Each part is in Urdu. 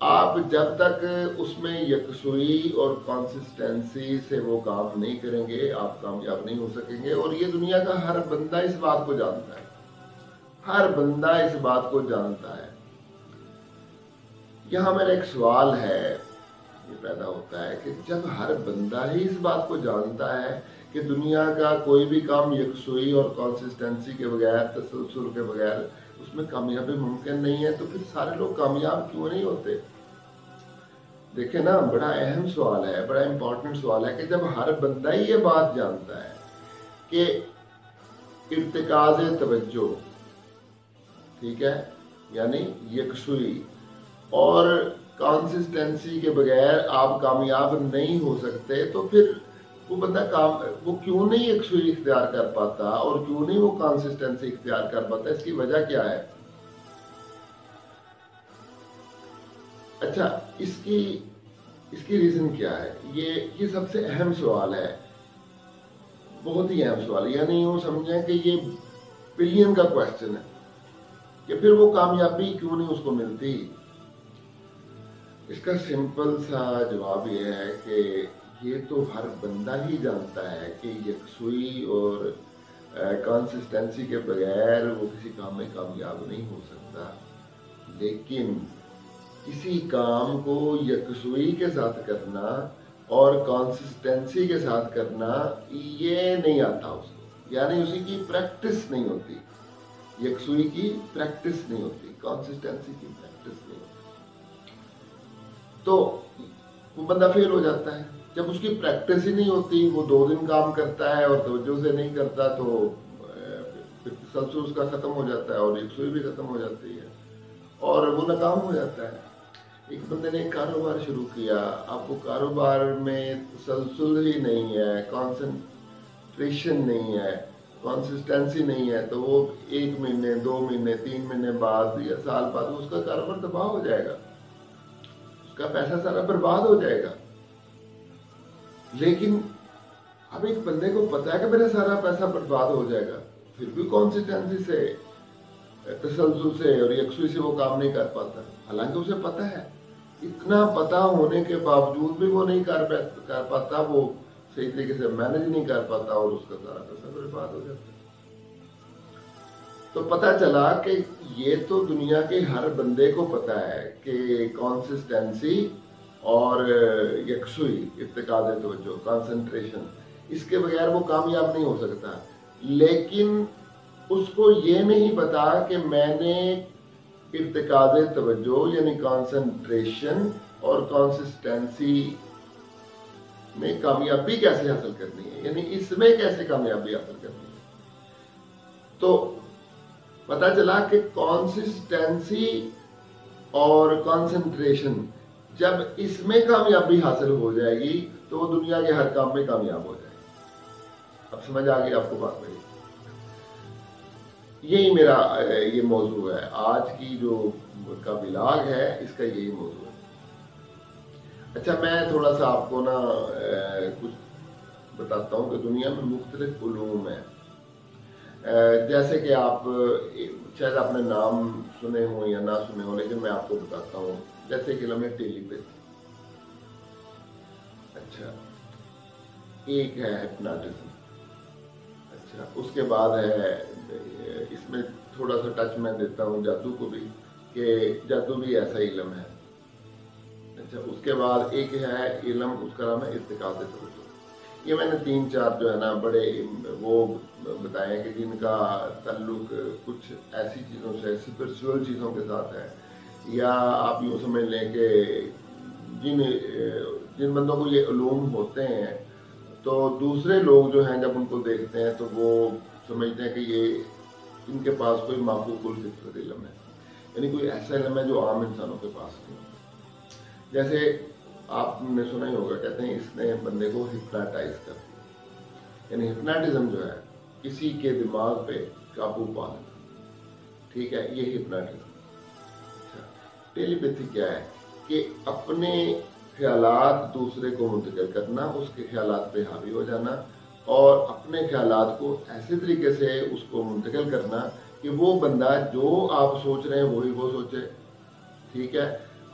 آپ جب تک اس میں یکسوئی اور کنسسٹنسی سے وہ کام نہیں کریں گے آپ کامیاب نہیں ہو سکیں گے. اور یہ دنیا کا ہر بندہ اس بات کو جانتا ہے, ہر بندہ اس بات کو جانتا ہے. یہاں میرا ایک سوال ہے یہ پیدا ہوتا ہے کہ جب ہر بندہ ہی اس بات کو جانتا ہے کہ دنیا کا کوئی بھی کام یکسوئی اور کنسسٹنسی کے بغیر, تسلسل کے بغیر اس میں کامیابی ممکن نہیں ہے, تو پھر سارے لوگ کامیاب کیوں نہیں ہوتے؟ دیکھیں نا, بڑا اہم سوال ہے, بڑا امپورٹنٹ سوال ہے کہ جب ہر بندہ ہی یہ بات جانتا ہے کہ ارتکاز توجہ, ٹھیک ہے, یعنی یکسوئی اور کنسسٹنسی کے بغیر آپ کامیاب نہیں ہو سکتے, تو پھر وہ بندہ وہ کیوں نہیں یکسوئی اختیار کر پاتا اور کیوں نہیں وہ کنسسٹنسی اختیار کر پاتا؟ اس کی وجہ کیا ہے؟ اچھا, اس کی ریزن کیا ہے؟ یہ سب سے اہم سوال ہے, بہت ہی اہم سوال ہے. یعنی یوں سمجھیں کہ یہ بلین کا کوشچن ہے کہ پھر وہ کامیابی کیوں نہیں اس کو ملتی. اس کا سمپل سا جواب یہ ہے کہ یہ تو ہر بندہ ہی جانتا ہے کہ یکسوئی اور کنسسٹنسی کے بغیر وہ کسی کام میں کامیاب نہیں ہو سکتا, لیکن کسی کام کو یکسوئی کے ساتھ کرنا اور کنسسٹنسی کے ساتھ کرنا یہ نہیں آتا اس کو, یعنی اسی کی پریکٹس نہیں ہوتی, یکسوئی کی پریکٹس نہیں ہوتی, کنسسٹنسی کی پریکٹس نہیں ہوتی, تو وہ بندہ فیل ہو جاتا ہے. جب اس کی پریکٹس ہی نہیں ہوتی, وہ 2 دن کام کرتا ہے اور توجہ سے نہیں کرتا, تو تسلسل اس کا ختم ہو جاتا ہے اور یکسوئی بھی ختم ہو جاتی ہے اور وہ ناکام ہو جاتا ہے. ایک بندے نے ایک کاروبار شروع کیا, اب وہ کاروبار میں تسلسل ہی نہیں ہے, کنسنٹریشن نہیں ہے, کنسسٹنسی نہیں ہے, تو وہ 1 مہینے 2 مہینے 3 مہینے بعد یا سال بعد اس کا کاروبار تباہ ہو جائے گا, اس کا پیسہ سارا برباد ہو جائے گا. لیکن اب ایک بندے کو پتا ہے کہ میرا سارا پیسہ برباد ہو جائے گا, پھر بھی کنسسٹنسی سے, تسلسل سے اور یکسوئی سے وہ کام نہیں کر پاتا, حالانکہ اسے پتا ہے. اتنا پتا ہونے کے باوجود بھی وہ نہیں کر پاتا, وہ صحیح طریقے سے مینج نہیں کر پاتا اور اس کا سارا پیسہ برباد ہو جاتا ہے. تو پتا چلا کہ یہ تو دنیا کے ہر بندے کو پتا ہے کہ کنسسٹنسی اور یکسوئی, ارتکاز توجہ, کنسنٹریشن, اس کے بغیر وہ کامیاب نہیں ہو سکتا. لیکن اس کو یہ نہیں پتا کہ میں نے ارتکاز توجہ یعنی کنسنٹریشن اور کنسسٹنسی میں کامیابی کیسے حاصل کرنی ہے, یعنی اس میں کیسے کامیابی حاصل کرنی ہے. تو پتا چلا کہ کنسسٹنسی اور کنسنٹریشن جب اس میں کامیابی حاصل ہو جائے گی تو وہ دنیا کے ہر کام میں کامیاب ہو جائے گی. اب سمجھ آ گئی آپ کو بات میری؟ یہی میرا یہ موضوع ہے, آج کی جو کا ولاگ ہے اس کا یہی موضوع ہے. اچھا, میں تھوڑا سا آپ کو نا کچھ بتاتا ہوں کہ دنیا میں مختلف علوم ہیں. جیسے کہ آپ شاید آپ نے نام سنے ہوں یا نہ سنے ہوں, لیکن میں آپ کو بتاتا ہوں. جیسے کہ علم ٹیلی پیتھی, اچھا, ایک ہے ہپناٹزم, اچھا, اس کے بعد ہے, اس میں تھوڑا سا ٹچ میں دیتا ہوں جادو کو بھی, کہ جادو بھی ایسا علم ہے. اچھا, اس کے بعد ایک ہے علم, اس کا نام ہے ارتکاز توجہ. یہ میں نے 3-4 جو ہے نا بڑے وہ بتائے کہ جن کا تعلق کچھ ایسی چیزوں سے, اسپرچول چیزوں کے ساتھ ہے, یا آپ یوں سمجھ لیں کہ جن بندوں کو یہ علوم ہوتے ہیں تو دوسرے لوگ جو ہیں جب ان کو دیکھتے ہیں تو وہ سمجھتے ہیں کہ یہ ان کے پاس کوئی معقول الفطرت علم ہے, یعنی کوئی ایسا علم ہے جو عام انسانوں کے پاس نہیں. جیسے آپ نے سنا ہی ہوگا, کہتے ہیں اس نے بندے کو ہپناٹائز کر دیا, یعنی ہپناٹزم جو ہے کسی کے دماغ پہ قابو پانا, ٹھیک ہے, یہ ہپناٹزم. ٹیلی پیتھی کیا ہے کہ اپنے خیالات دوسرے کو منتقل کرنا, اس کے خیالات پہ حاوی ہو جانا اور اپنے خیالات کو ایسے طریقے سے اس کو منتقل کرنا کہ وہ بندہ جو آپ سوچ رہے ہیں وہی وہ سوچے, ٹھیک ہے.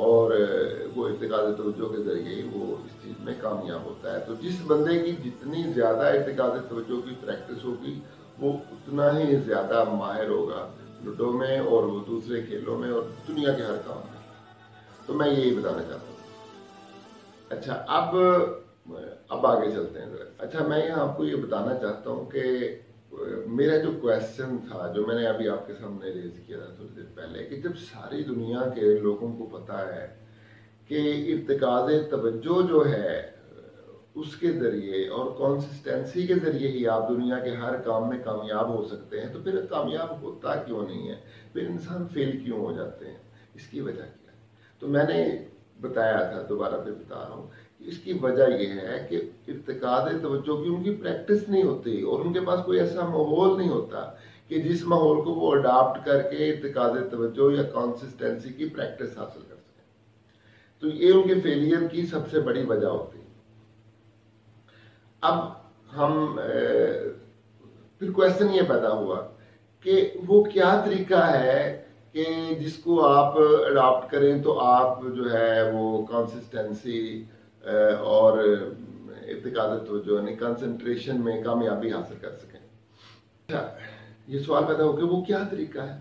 اور وہ ارتکاز توجہ کے ذریعے ہی وہ اس چیز میں کامیاب ہوتا ہے. تو جس بندے کی جتنی زیادہ ارتکاز توجہ کی پریکٹس ہوگی وہ اتنا ہی زیادہ ماہر ہوگا لوڈو میں اور وہ دوسرے کھیلوں میں اور دنیا کے ہر کام میں. تو میں یہی بتانا چاہتا ہوں. اچھا اب آگے چلتے ہیں ذرا. اچھا میں یہاں آپ کو یہ بتانا چاہتا ہوں کہ میرا جو کویسچن تھا جو میں نے ابھی آپ کے سامنے ریز کیا تھا تھوڑی دیر پہلے کہ جب ساری دنیا کے لوگوں کو پتا ہے کہ ارتکاز توجہ جو ہے اس کے ذریعے اور کنسسٹنسی کے ذریعے ہی آپ دنیا کے ہر کام میں کامیاب ہو سکتے ہیں تو پھر کامیاب ہوتا کیوں نہیں ہے, پھر انسان فیل کیوں ہو جاتے ہیں, اس کی وجہ کیا ہے؟ تو میں نے بتایا تھا, دوبارہ پھر بتا رہا ہوں کہ اس کی وجہ یہ ہے کہ ارتکاز توجہ کی ان کی پریکٹس نہیں ہوتی اور ان کے پاس کوئی ایسا ماحول نہیں ہوتا کہ جس ماحول کو وہ اڈاپٹ کر کے ارتکاز توجہ یا کنسسٹنسی کی پریکٹس حاصل کر سکیں. تو یہ ان کے فیلئر کی سب سے بڑی وجہ ہوتی ہے. اب ہم پھر کویسچن یہ پیدا ہوا کہ وہ کیا طریقہ ہے کہ جس کو آپ اڈاپٹ کریں تو آپ جو ہے وہ کنسسٹنسی اور ارتکاز توجہ یعنی کنسنٹریشن میں کامیابی حاصل کر سکیں. اچھا یہ سوال پیدا ہو کہ وہ کیا طریقہ ہے.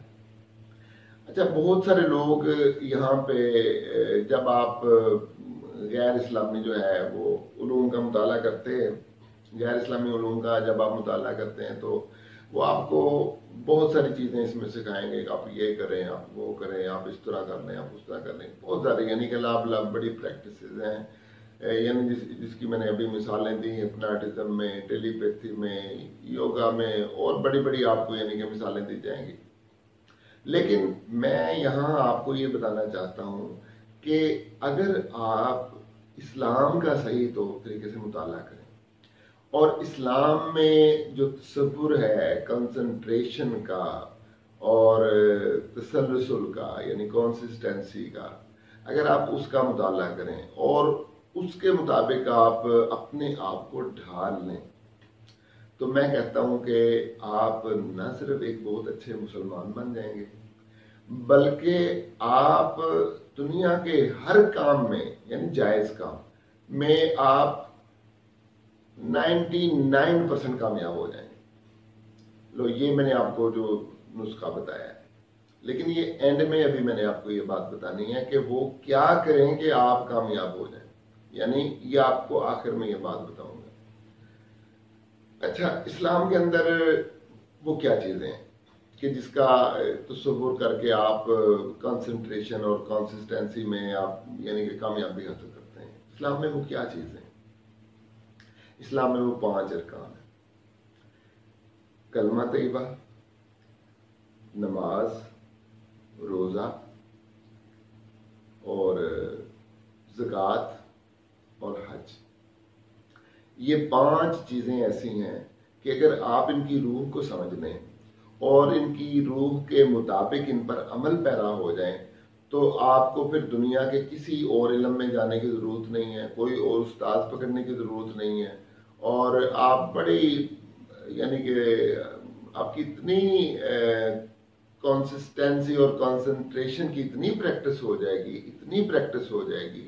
اچھا بہت سارے لوگ یہاں پہ جب آپ غیر اسلامی جو ہے وہ علوم کا مطالعہ کرتے ہیں, غیر اسلامی علوم کا جب آپ مطالعہ کرتے ہیں تو وہ آپ کو بہت ساری چیزیں اس میں سکھائیں گے کہ آپ یہ کریں, آپ وہ کریں, آپ اس طرح کر لیں, آپ اس طرح کر لیں, بہت سارے یعنی کہ لاب بڑی پریکٹسز ہیں. یعنی جس کی میں نے ابھی مثالیں دی, ہپناٹزم میں, ٹیلی پیتھی میں, یوگا میں, اور بڑی بڑی آپ کو یعنی کہ مثالیں دی جائیں گی. لیکن میں یہاں آپ کو یہ بتانا چاہتا ہوں کہ اگر آپ اسلام کا صحیح طریقے سے مطالعہ کریں اور اسلام میں جو تصور ہے کنسنٹریشن کا اور تسلسل کا یعنی کنسسٹنسی کا, اگر آپ اس کا مطالعہ کریں اور اس کے مطابق آپ اپنے آپ کو ڈھال لیں تو میں کہتا ہوں کہ آپ نہ صرف ایک بہت اچھے مسلمان بن جائیں گے بلکہ آپ دنیا کے ہر کام میں یعنی جائز کام میں آپ 99% کامیاب ہو جائیں گے. لو یہ میں نے آپ کو جو نسخہ بتایا ہے, لیکن یہ اینڈ میں ابھی میں نے آپ کو یہ بات بتانی ہے کہ وہ کیا کریں کہ آپ کامیاب ہو جائیں, یعنی یہ آپ کو آخر میں یہ بات بتاؤں گا. اچھا اسلام کے اندر وہ کیا چیزیں ہیں کہ جس کا تصور کر کے آپ کنسنٹریشن اور کنسسٹنسی میں آپ یعنی کہ کامیابی حاصل کرتے ہیں. اسلام میں وہ کیا چیزیں ہیں؟ اسلام میں وہ 5 ارکان ہیں: کلمہ طیبہ, نماز, روزہ اور زکوٰۃ اور حج. یہ 5 چیزیں ایسی ہیں کہ اگر آپ ان کی روح کو سمجھ لیں اور ان کی روح کے مطابق ان پر عمل پیرا ہو جائیں تو آپ کو پھر دنیا کے کسی اور علم میں جانے کی ضرورت نہیں ہے, کوئی اور استاد پکڑنے کی ضرورت نہیں ہے, اور آپ بڑی یعنی کہ آپ کی اتنی کنسسٹنسی اور کنسنٹریشن کی اتنی پریکٹس ہو جائے گی, اتنی پریکٹس ہو جائے گی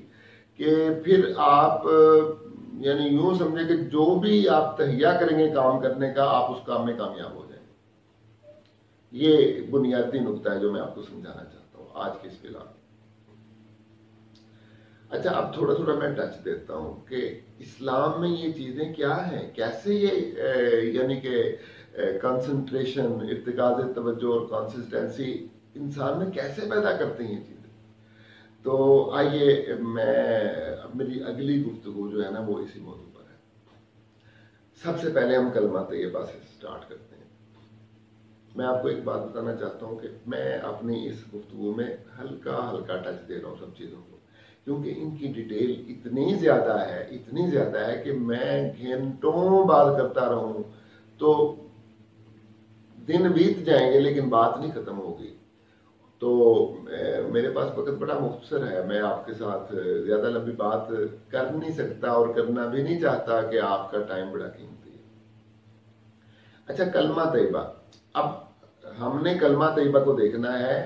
کہ پھر آپ یعنی یوں سمجھیں کہ جو بھی آپ تہیا کریں گے کام کرنے کا آپ اس کام میں کامیاب ہو جائیں. یہ بنیادی نقطہ ہے جو میں آپ کو سمجھانا چاہتا ہوں آج کے اس کلاس میں. اچھا اب تھوڑا تھوڑا میں ٹچ دیتا ہوں کہ اسلام میں یہ چیزیں کیا ہیں, کیسے یہ یعنی کہ کنسنٹریشن, ارتکاز توجہ اور کنسسٹنسی انسان میں کیسے پیدا کرتی ہیں چیزیں. تو آئیے میری اگلی گفتگو جو ہے نا وہ اسی موضوع پر ہے. سب سے پہلے ہم کلمہ طیبہ سے سٹارٹ کرتے ہیں. میں آپ کو ایک بات بتانا چاہتا ہوں کہ میں اپنی اس گفتگو میں ہلکا ہلکا ٹچ دے رہا ہوں سب چیزوں کو, کیونکہ ان کی ڈیٹیل اتنی زیادہ ہے کہ میں گھنٹوں بات کرتا رہوں تو دن بیت جائیں گے لیکن بات نہیں ختم ہوگی. تو میرے پاس وقت بڑا مختصر ہے, میں آپ کے ساتھ زیادہ لمبی بات کر نہیں سکتا اور کرنا بھی نہیں چاہتا کہ آپ کا ٹائم بڑا قیمتی ہے. اچھا کلمہ طیبہ, اب ہم نے کلمہ طیبہ کو دیکھنا ہے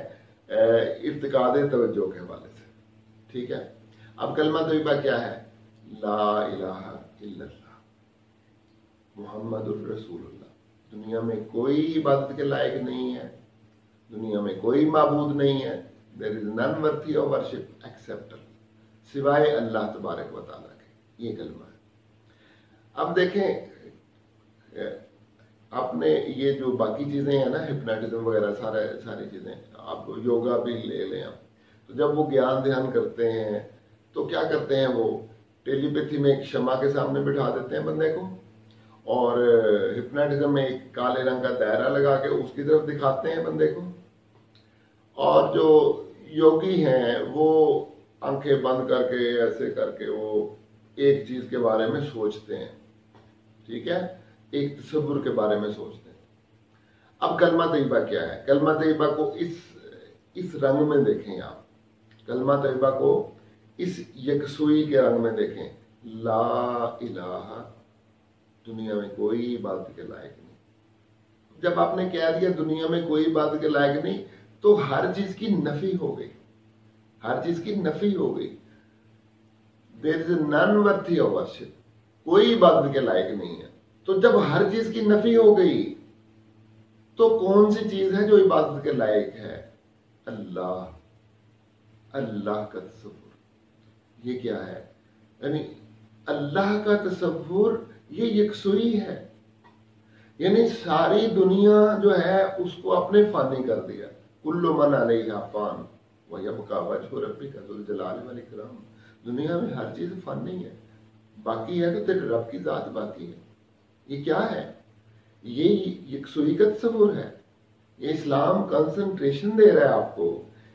ارتکاز توجہ کے حوالے سے. ٹھیک ہے. اب کلمہ طیبہ کیا ہے؟ لا الہ الا اللہ محمد الرسول اللہ. دنیا میں کوئی عبادت کے لائق نہیں ہے, دنیا میں کوئی معبود نہیں ہے. There is none worthy of worship except Allah, سوائے اللہ تبارک و تعالیٰ کے. یہ کلمہ ہے. اب دیکھیں آپ نے یہ جو باقی چیزیں ہیں نا, ہپناٹزم وغیرہ ساری چیزیں, آپ یوگا بھی لے لیں آپ, تو جب وہ گیان دھیان کرتے ہیں تو کیا کرتے ہیں, وہ ٹیلی پیتھی میں ایک شمع کے سامنے بٹھا دیتے ہیں بندے کو, اور ہپناٹزم میں ایک کالے رنگ کا دائرہ لگا کے اس کی طرف دکھاتے ہیں بندے کو, اور جو یوگی ہیں وہ آنکھیں بند کر کے ایسے کر کے وہ ایک چیز کے بارے میں سوچتے ہیں. ٹھیک ہے, ایک تصور کے بارے میں سوچتے ہیں. اب کلمہ طیبہ کیا ہے؟ کلمہ طیبہ کو اس رنگ میں دیکھیں آپ, کلمہ طیبہ کو اس یکسوئی کے رنگ میں دیکھیں. لا الہ, دنیا میں کوئی عبادت کے لائق نہیں. جب آپ نے کہہ دیا دنیا میں کوئی عبادت کے لائق نہیں, تو ہر چیز کی نفی ہو گئی, ہر چیز کی نفی ہو گئی. There is none worthy of worship, کوئی عبادت کے لائق نہیں ہے. تو جب ہر چیز کی نفی ہو گئی تو کون سی چیز ہے جو عبادت کے لائق ہے؟ اللہ, اللہ کا تصور. یہ کیا ہے؟ یعنی اللہ کا تصور یہ یکسوئی ہے. یعنی ساری دنیا جو ہے اس کو اپنے فانی کر دیا. کل من علیہا فان ویبقی وجہ ربک ذو الجلال والاکرام. دنیا میں ہر چیز فانی ہے, باقی ہے تو تیرے رب کی ذات باقی ہے. یہ کیا ہے؟ یہ یکسوئی کا تصور ہے. یہ اسلام کنسنٹریشن دے رہا ہے آپ کو.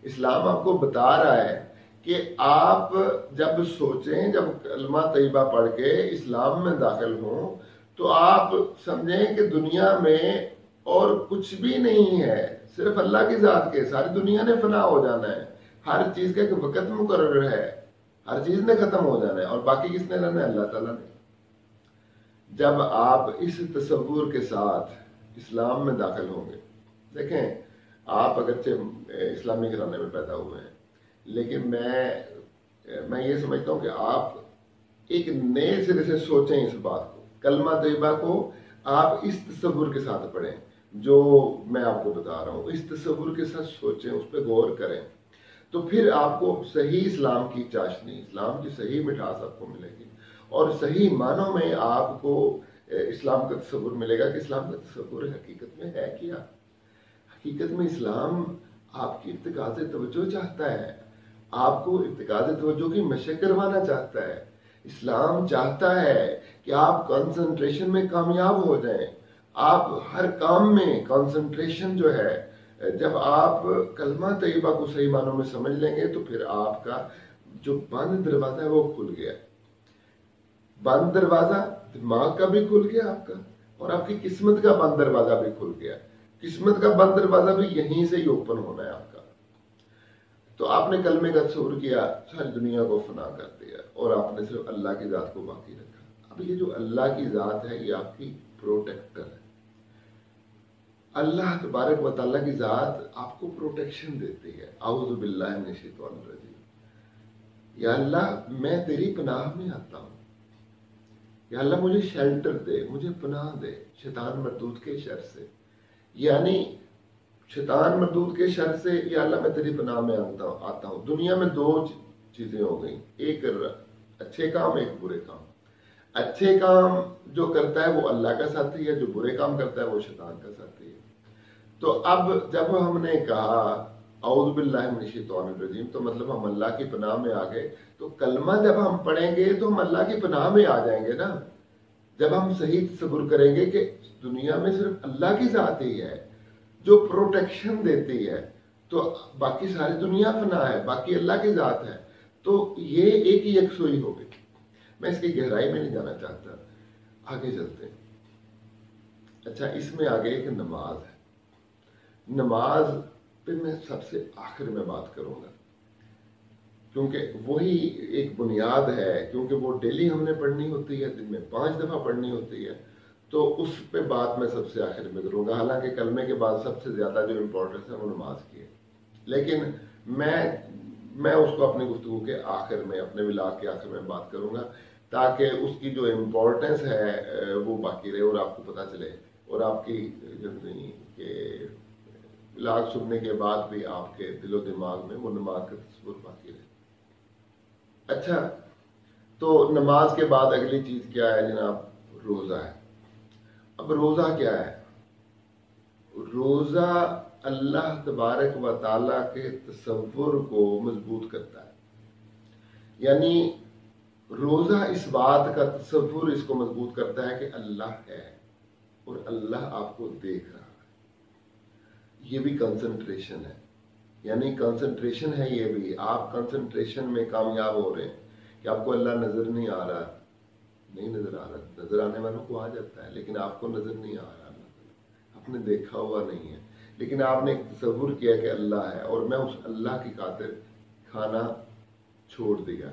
اسلام آپ کو بتا رہا ہے کہ آپ جب سوچیں, جب کلمہ طیبہ پڑھ کے اسلام میں داخل ہوں, تو آپ سمجھیں کہ دنیا میں اور کچھ بھی نہیں ہے, صرف اللہ کی ذات کے. ساری دنیا نے فنا ہو جانا ہے, ہر چیز کا ایک وقت مقرر ہے, ہر چیز نے ختم ہو جانا ہے, اور باقی کس نے رہنا ہے؟ اللہ تعالیٰ نے. جب آپ اس تصور کے ساتھ اسلام میں داخل ہوں گے, دیکھیں آپ اگرچہ اسلامی گھرانے میں پیدا ہوئے ہیں, لیکن میں یہ سمجھتا ہوں کہ آپ ایک نئے سرے سے سوچیں اس بات کو. کلمہ طیبہ کو آپ اس تصور کے ساتھ پڑھیں جو میں آپ کو بتا رہا ہوں. اس تصور کے ساتھ سوچیں, اس پہ غور کریں, تو پھر آپ کو صحیح اسلام کی چاشنی, اسلام کی صحیح مٹھاس آپ کو ملے گی, اور صحیح معنوں میں آپ کو اسلام کا تصور ملے گا کہ اسلام کا تصور حقیقت میں ہے کیا. حقیقت میں اسلام آپ کی ارتکاز توجہ چاہتا ہے, آپ کو ارتکاز توجہ کی مشق کروانا چاہتا ہے. اسلام چاہتا ہے کہ آپ کنسنٹریشن میں کامیاب ہو جائیں. آپ ہر کام میں کنسنٹریشن جو ہے, جب آپ کلمہ طیبہ کو صحیح معنوں میں سمجھ لیں گے تو پھر آپ کا جو بند دروازہ ہے وہ کھل گیا. بند دروازہ دماغ کا بھی کھل گیا آپ کا, اور آپ کی قسمت کا بند دروازہ بھی کھل گیا. قسمت کا بند دروازہ بھی یہیں سے ہی اوپن ہونا ہے آپ کا. تو آپ نے کلمے کا تصور کیا, ساری دنیا کو فنا کر دیا, اور آپ نے صرف اللہ کی ذات کو باقی رکھا. اب یہ جو اللہ کی ذات ہے یہ آپ کی پروٹیکٹر ہے. اللہ تبارک و تعالیٰ کی ذات آپ کو پروٹیکشن دیتی ہے. اعوذ باللہ من الشیطان الرجیم. یا اللہ میں تیری پناہ میں آتا ہوں, یا اللہ مجھے شیلٹر دے, مجھے پناہ دے شیطان مردود کے شر سے. یعنی شیطان مردود کے شر سے یا اللہ میں تیری پناہ میں آتا ہوں. دنیا میں دو چیزیں ہو گئیں, ایک اچھے کام, ایک برے کام. اچھے کام جو کرتا ہے وہ اللہ کا ساتھی ہے, جو برے کام کرتا ہے وہ شیطان کا ساتھی ہے. تو اب جب ہم نے کہا اعوذ باللہ من الشیطان الرجیم, تو مطلب ہم اللہ کی پناہ میں آ گئے. تو کلمہ جب ہم پڑھیں گے تو ہم اللہ کی پناہ میں آ جائیں گے نا. جب ہم صحیح تصور کریں گے کہ دنیا میں صرف اللہ کی ذات ہی ہے جو پروٹیکشن دیتی ہے, تو باقی ساری دنیا فنا ہے, باقی اللہ کی ذات ہے, تو یہ ایک ہی یکسوئی ہو گئی. میں اس کی گہرائی میں نہیں جانا چاہتا, آگے چلتے ہیں. اچھا, اس میں آگے ایک نماز ہے. نماز پہ میں سب سے آخر میں بات کروں گا, کیونکہ وہی ایک بنیاد ہے, کیونکہ وہ ڈیلی ہم نے پڑھنی ہوتی ہے, دن میں 5 دفعہ پڑھنی ہوتی ہے, تو اس پہ بات میں سب سے آخر میں کروں گا. حالانکہ کلمے کے بعد سب سے زیادہ جو امپورٹنس ہے وہ نماز کی ہے, لیکن میں میں اس کو اپنی گفتگو کے آخر میں، اپنے ولاگ کے آخر میں بات کروں گا، تاکہ اس کی جو امپورٹنس ہے وہ باقی رہے اور آپ کو پتہ چلے، اور آپ کی کہ ولاگ سننے کے بعد بھی آپ کے دل و دماغ میں وہ نماز کا تصور باقی رہے۔ اچھا، تو نماز کے بعد اگلی چیز کیا ہے جناب؟ روزہ ہے۔ اب روزہ کیا ہے؟ روزہ اللہ تبارک و تعالیٰ کے تصور کو مضبوط کرتا ہے، یعنی روزہ اس بات کا تصور اس کو مضبوط کرتا ہے کہ اللہ ہے اور اللہ آپ کو دیکھ رہا ہے۔ یہ بھی کنسنٹریشن ہے، یعنی کنسنٹریشن ہے، یہ بھی آپ کنسنٹریشن میں کامیاب ہو رہے ہیں کہ آپ کو اللہ نظر نہیں آ رہا، نہیں نظر آ رہا، نظر آنے والوں کو آ جاتا ہے لیکن آپ کو نظر نہیں آ رہا، آپ نے دیکھا ہوا نہیں ہے، لیکن آپ نے ایک تصور کیا کہ اللہ ہے، اور میں اس اللہ کی خاطر کھانا چھوڑ دیا،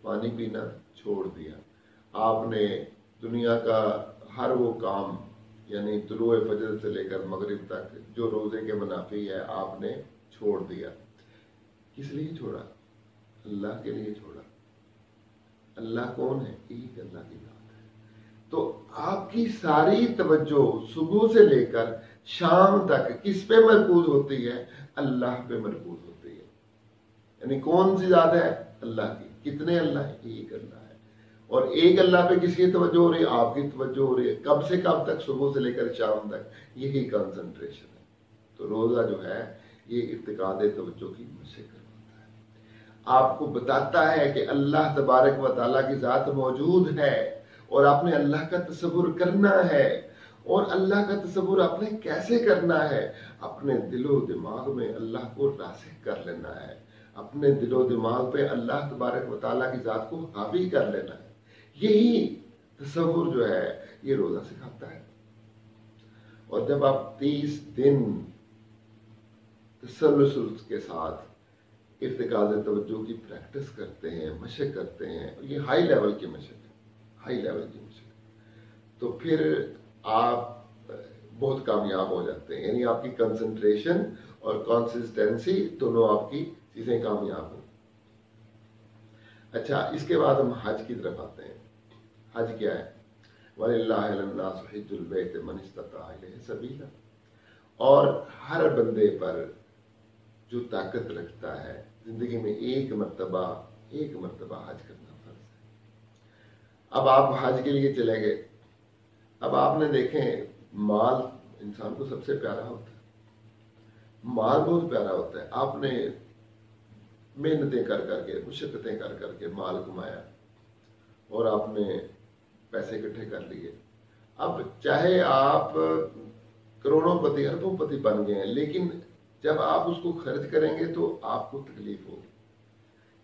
پانی پینا چھوڑ دیا، آپ نے دنیا کا ہر وہ کام، یعنی طلوع فجر سے لے کر مغرب تک جو روزے کے منافی ہے آپ نے چھوڑ دیا۔ کس لیے چھوڑا؟ اللہ کے لیے چھوڑا۔ اللہ کون ہے؟ ایک اللہ کی ذات ہے۔ تو آپ کی ساری توجہ صبح سے لے کر شام تک کس پہ مرکوز ہوتی ہے؟ اللہ پہ مرکوز ہوتی ہے۔ یعنی کون سی ذات ہے؟ اللہ کی۔ کتنے اللہ ہے؟ ایک اللہ ہے۔ اور ایک اللہ پہ کس کی توجہ ہو رہی ہے؟ آپ کی توجہ ہو رہی ہے۔ کب سے کب تک؟ صبح سے لے کر شام تک۔ یہی کنسنٹریشن ہے۔ تو روزہ جو ہے یہ ارتکاز توجہ کی مشق کرتا ہے، آپ کو بتاتا ہے کہ اللہ تبارک و تعالیٰ کی ذات موجود ہے، اور آپ نے اللہ کا تصور کرنا ہے۔ اور اللہ کا تصور آپ نے کیسے کرنا ہے؟ اپنے دل و دماغ میں اللہ کو راسخ کر لینا ہے، اپنے دل و دماغ پہ اللہ تبارک و تعالیٰ کی ذات کو حاوی کر لینا ہے۔ یہی تصور جو ہے یہ روزہ سکھاتا ہے۔ اور جب آپ 30 دن تسلسل کے ساتھ ارتکاز توجہ کی پریکٹس کرتے ہیں، مشق کرتے ہیں، یہ ہائی لیول کی مشق ہے، ہائی لیول کی مشق، تو پھر آپ بہت کامیاب ہو جاتے ہیں، یعنی آپ کی کنسنٹریشن اور کنسسٹنسی دونوں آپ کی چیزیں کامیاب ہوں۔ اچھا، اس کے بعد ہم حج کی طرف آتے ہیں۔ حج کیا ہے؟ وَلِلَّهِ عَلَى النَّاسِ حِجُّ الْبَيْتِ مَنِ اسْتَطَاعَ إِلَيْهِ سَبِيلًا، اور ہر بندے پر جو طاقت رکھتا ہے زندگی میں ایک مرتبہ حج کرنا فرض ہے۔ اب آپ حج کے لیے چلے گئے، اب آپ نے دیکھیں مال انسان کو سب سے پیارا ہوتا ہے، مال بہت پیارا ہوتا ہے۔ آپ نے محنتیں کر کر کے، مشقتیں کر کر کے مال کمایا اور آپ نے پیسے اکٹھے کر لیے۔ اب چاہے آپ کروڑوں پتی اربوں پتی بن گئے ہیں، لیکن جب آپ اس کو خرچ کریں گے تو آپ کو تکلیف ہوگی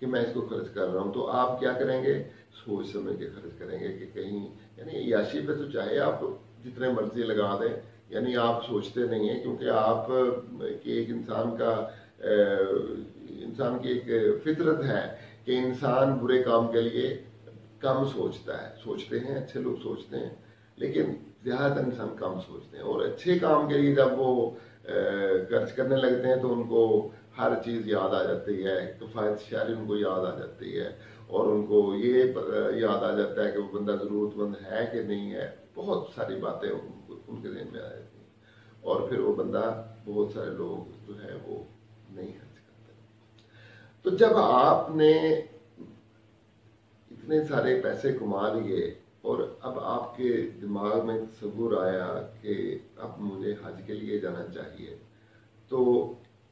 کہ میں اس کو خرچ کر رہا ہوں۔ تو آپ کیا کریں گے؟ سوچ سمجھ کے خرچ کریں گے کہ کہیں، یعنی عیاشی پہ تو چاہے آپ جتنے مرضی لگا دیں، یعنی آپ سوچتے نہیں ہیں، کیونکہ آپ کی ایک انسان کی ایک فطرت ہے کہ انسان برے کام کے لیے کم سوچتا ہے، سوچتے ہیں اچھے لوگ سوچتے ہیں لیکن زیادہ تر انسان کم سوچتے ہیں، اور اچھے کام کے لیے جب وہ خرچ کرنے لگتے ہیں تو ان کو ہر چیز یاد آ جاتی ہے، کفایت شعری ان کو یاد آ جاتی ہے، اور ان کو یہ یاد آ جاتا ہے کہ وہ بندہ ضرورت مند ہے کہ نہیں ہے، بہت ساری باتیں ان کے ذہن میں آ جاتی ہیں، اور پھر وہ بندہ، بہت سارے لوگ جو ہے وہ نہیں خرچ کرتے۔ تو جب آپ نے اتنے سارے پیسے کما لیے اور اب آپ کے دماغ میں تصور آیا کہ اب مجھے حج کے لیے جانا چاہیے، تو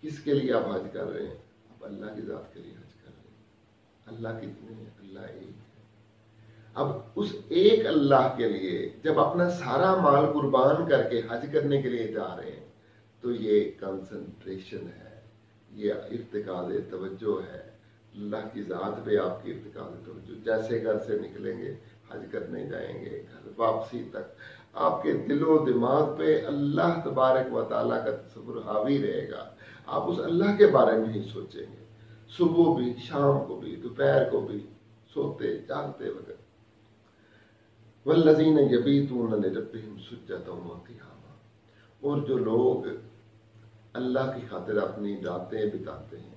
کس کے لیے آپ حج کر رہے ہیں؟ آپ اللہ کی ذات کے لیے حج کر رہے ہیں۔ اللہ کتنے ہیں؟ اللہ ایک ہے۔ اب اس ایک اللہ کے لیے جب اپنا سارا مال قربان کر کے حج کرنے کے لیے جا رہے ہیں تو یہ کنسنٹریشن ہے، یہ ارتکاز توجہ ہے، اللہ کی ذات پہ آپ کی ارتکاز توجہ۔ جیسے گھر سے نکلیں گے، حج کرنے جائیں گے، گھر واپسی تک آپ کے دل و دماغ پہ اللہ تبارک و تعالیٰ کا تصور حاوی رہے گا۔ آپ اس اللہ کے بارے میں ہی سوچیں گے، صبح بھی، شام کو بھی، دوپہر کو بھی، سوتے جاگتے وقت۔ وَالَّذِينَ يَبِيتُونَ لِرَبِّهِمْ سُجَّدًا وَقِيَامًا، اور جو لوگ اللہ کی خاطر اپنی راتیں بتاتے ہیں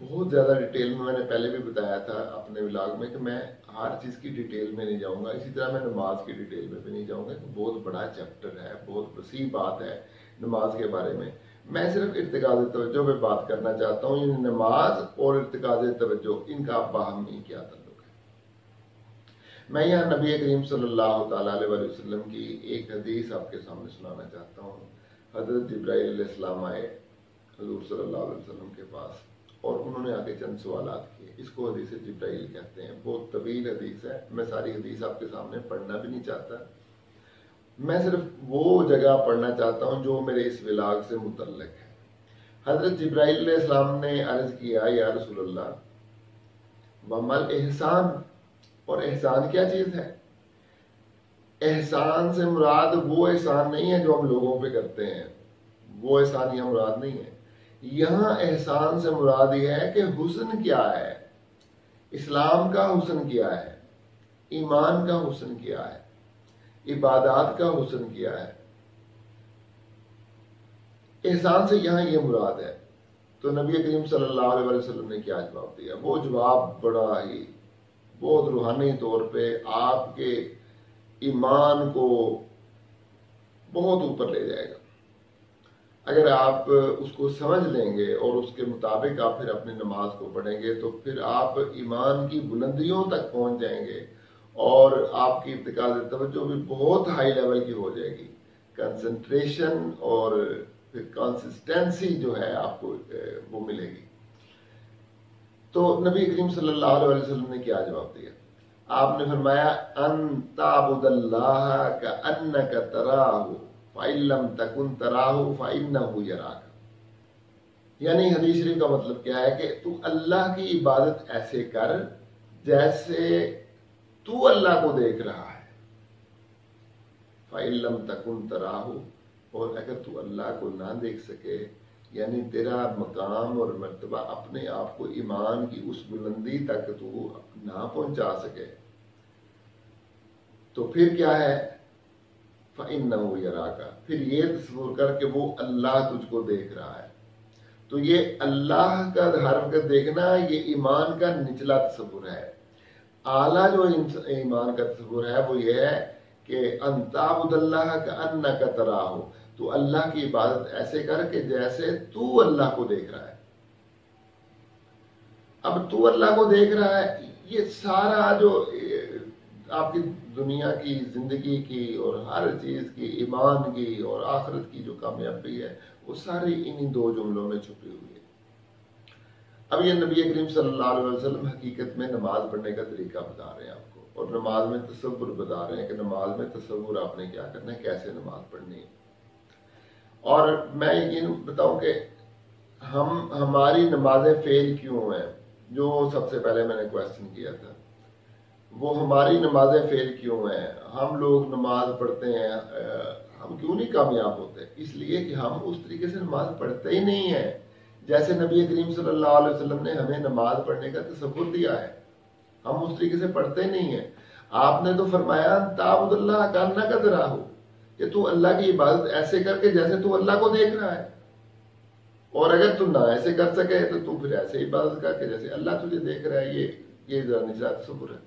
بہت زیادہ ڈیٹیل میں نے پہلے بھی بتایا تھا اپنے ولاگ میں کہ میں ہر چیز کی ڈیٹیل میں نہیں جاؤں گا. اسی طرح میں نماز کی ڈیٹیل میں بھی نہیں جاؤں گا. بہت بڑا چیپٹر ہے, بہت وسیع بات ہے نماز کے بارے میں. میں صرف ارتکاز توجہ پہ بات کرنا چاہتا ہوں. یعنی نماز اور ارتکاز توجہ, ان کا باہمی کیا تعلق ہے. میں یہاں نبی کریم صلی اللہ تعالیٰ علیہ وسلم کی ایک حدیث آپ کے سامنے سنانا چاہتا ہوں. حضرت جبرائیل علیہ السلام آئے حضور صلی اللہ علیہ وسلم کے پاس, اور انہوں نے آگے چند سوالات کیے. اس کو حدیث جبرائیل کہتے ہیں. بہت طویل حدیث ہے, میں ساری حدیث آپ کے سامنے پڑھنا بھی نہیں چاہتا. میں صرف وہ جگہ پڑھنا چاہتا ہوں جو میرے اس ولاگ سے متعلق ہے. حضرت جبرائیل علیہ السلام نے عرض کیا, یا رسول اللہ, ومل احسان, اور احسان کیا چیز ہے؟ احسان سے مراد وہ احسان نہیں ہے جو ہم لوگوں پہ کرتے ہیں, وہ احسان یہاں مراد نہیں ہے. یہاں احسان سے مراد یہ ہے کہ حسن کیا ہے, اسلام کا حسن کیا ہے, ایمان کا حسن کیا ہے, عبادات کا حسن کیا ہے. احسان سے یہاں یہ مراد ہے. تو نبی کریم صلی اللہ علیہ وسلم نے کیا جواب دیا؟ وہ جواب بڑا ہی بہت روحانی طور پہ آپ کے ایمان کو بہت اوپر لے جائے گا. اگر آپ اس کو سمجھ لیں گے اور اس کے مطابق آپ پھر اپنی نماز کو پڑھیں گے تو پھر آپ ایمان کی بلندیوں تک پہنچ جائیں گے, اور آپ کی ارتکاز توجہ بھی بہت ہائی لیول کی ہو جائے گی. کنسنٹریشن اور پھر کنسسٹنسی جو ہے آپ کو وہ ملے گی. تو نبی کریم صلی اللہ علیہ وسلم نے کیا جواب دیا؟ آپ نے فرمایا, ان تعبد اللہ کأنک تراہ فإن لم تکن تراہ فإنہ یراک. یعنی حدیث شریف کا مطلب کیا ہے کہ تو اللہ کی عبادت ایسے کر جیسے تو اللہ کو دیکھ رہا ہے. فإن لم تکن تراہ, اور اگر تو اللہ کو نہ دیکھ سکے, یعنی تیرا مقام اور مرتبہ اپنے آپ کو ایمان کی اس بلندی تک تو نہ پہنچا سکے, تو پھر کیا ہے؟ فإنہ یراک, پھر یہ تصور کر کہ وہ اللہ تجھ کو دیکھ رہا ہے. تو یہ اللہ کا ہر وقت دیکھنا یہ ایمان کا نچلا تصور ہے. اعلیٰ جو ایمان کا تصور ہے وہ یہ ہے کہ ان تعبد اللہ کأنک تراہ, تو اللہ کی عبادت ایسے کر کہ جیسے تو اللہ کو دیکھ رہا ہے. اب تو اللہ کو دیکھ رہا ہے, یہ سارا جو آپ کی دنیا کی زندگی کی اور ہر چیز کی, ایمان کی اور آخرت کی جو کامیابی ہے, وہ ساری انہی دو جملوں میں چھپی ہوئی ہے. اب یہ نبی کریم صلی اللہ علیہ وسلم حقیقت میں نماز پڑھنے کا طریقہ بتا رہے ہیں آپ کو, اور نماز میں تصور بتا رہے ہیں کہ نماز میں تصور آپ نے کیا کرنا ہے, کیسے نماز پڑھنی ہے. اور میں یہ بتاؤں کہ ہماری نمازیں فیل کیوں ہیں, جو سب سے پہلے میں نے کویسچن کیا تھا, وہ ہماری نمازیں فیل کیوں ہیں. ہم لوگ نماز پڑھتے ہیں, ہم کیوں نہیں کامیاب ہوتے؟ اس لیے کہ ہم اس طریقے سے نماز پڑھتے ہی نہیں ہیں جیسے نبی کریم صلی اللہ علیہ وسلم نے ہمیں نماز پڑھنے کا تصور دیا ہے. ہم اس طریقے سے پڑھتے ہی نہیں ہیں. آپ نے تو فرمایا تعبد اللہ کأنک تراہ, کہ تو اللہ کی عبادت ایسے کر کے جیسے تو اللہ کو دیکھ رہا ہے. اور اگر تو نہ ایسے کر سکے تو پھر ایسے عبادت کر کے جیسے اللہ تجھے دیکھ رہا ہے. یہ ذرا نچلا تصور ہے.